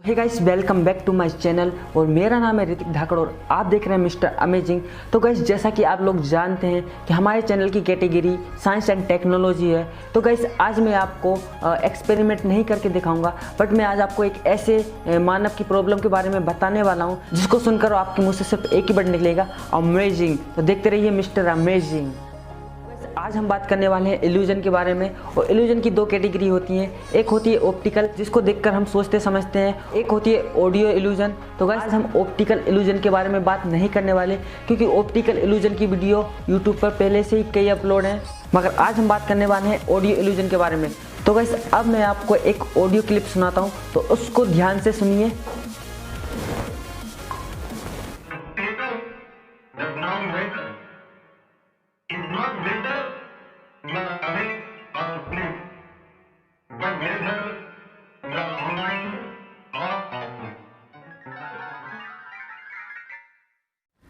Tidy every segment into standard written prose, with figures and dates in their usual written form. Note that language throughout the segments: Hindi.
Hey guys, welcome back to my channel और मेरा नाम है ऋतिक धाकड़ और आप देख रहे हैं मिस्टर अमेजिंग। तो गाइस, जैसा कि आप लोग जानते हैं कि हमारे चैनल की कैटेगरी साइंस एंड टेक्नोलॉजी है। तो गाइस, आज मैं आपको एक्सपेरिमेंट नहीं करके दिखाऊंगा, बट मैं आज आपको एक ऐसे मानव की प्रॉब्लम के बारे में बताने वाला हूँ जिसको सुनकर आपके मुँह से सिर्फ एक ही वर्ड निकलेगा, अमेजिंग। तो देखते रहिए मिस्टर अमेजिंग। आज हम बात करने वाले हैं इल्यूजन के बारे में। और इल्यूजन की दो कैटेगरी होती हैं, एक होती है ऑप्टिकल जिसको देखकर हम सोचते समझते हैं, एक होती है ऑडियो इल्यूजन। तो गाइस, हम ऑप्टिकल इल्यूजन के बारे में बात नहीं करने वाले क्योंकि ऑप्टिकल इल्यूजन की वीडियो यूट्यूब पर पहले से ही कई अपलोड हैं, मगर आज हम बात करने वाले हैं ऑडियो इल्यूजन के बारे में। तो गाइस, अब मैं आपको एक ऑडियो क्लिप सुनाता हूँ, तो उसको ध्यान से सुनिए।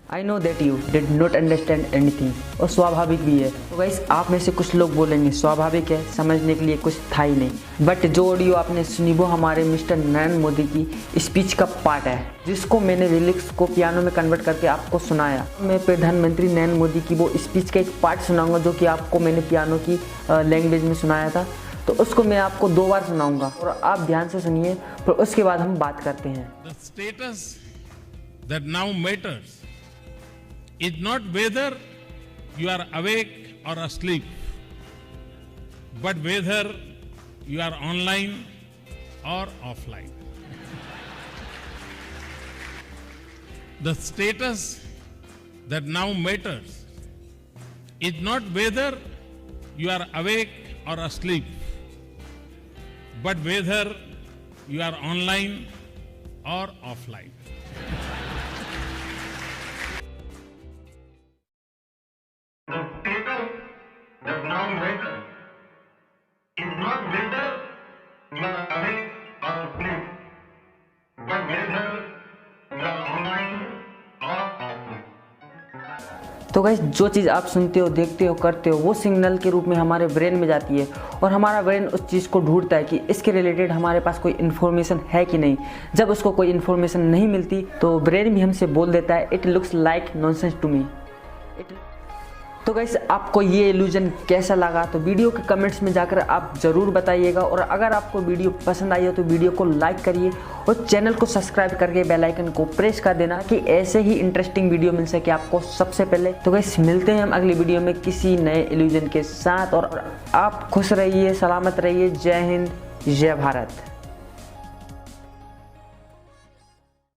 I know that you did not understand anything, और स्वाभाविक भी है। तो गाइस, आप में से कुछ लोग बोलेंगे स्वाभाविक है, समझने के लिए कुछ था ही नहीं। बट जो ऑडियो आपने सुनी वो हमारे मिस्टर नरेंद्र मोदी की स्पीच का पार्ट है, जिसको मैंने लिरिक्स को पियानो में कन्वर्ट करके आपको सुनाया। मैं प्रधानमंत्री नरेंद्र मोदी की वो स्पीच का एक पार्ट सुनाऊंगा जो कि आपको मैंने पियानो की लैंग्वेज में सुनाया था। तो उसको मैं आपको 2 बार सुनाऊंगा और आप ध्यान से सुनिए, फिर उसके बाद हम बात करते हैं। The status that now matters is not whether you are awake or asleep, but whether you are online or offline. The status that now matters is not whether you are awake or asleep, but whether you are online or offline. तो गाइस, जो चीज़ आप सुनते हो, देखते हो, करते हो, वो सिग्नल के रूप में हमारे ब्रेन में जाती है और हमारा ब्रेन उस चीज़ को ढूंढता है कि इसके रिलेटेड हमारे पास कोई इन्फॉर्मेशन है कि नहीं। जब उसको कोई इन्फॉर्मेशन नहीं मिलती तो ब्रेन भी हमसे बोल देता है it looks like nonsense to me. तो गाइस, आपको ये इल्यूजन कैसा लगा तो वीडियो के कमेंट्स में जाकर आप ज़रूर बताइएगा। और अगर आपको वीडियो पसंद आई हो तो वीडियो को लाइक करिए और चैनल को सब्सक्राइब करके बेल आइकन को प्रेस कर देना कि ऐसे ही इंटरेस्टिंग वीडियो मिल सके आपको सबसे पहले। तो गाइस, मिलते हैं हम अगली वीडियो में किसी नए इल्यूजन के साथ, और आप खुश रहिए, सलामत रहिए। जय हिंद, जय भारत।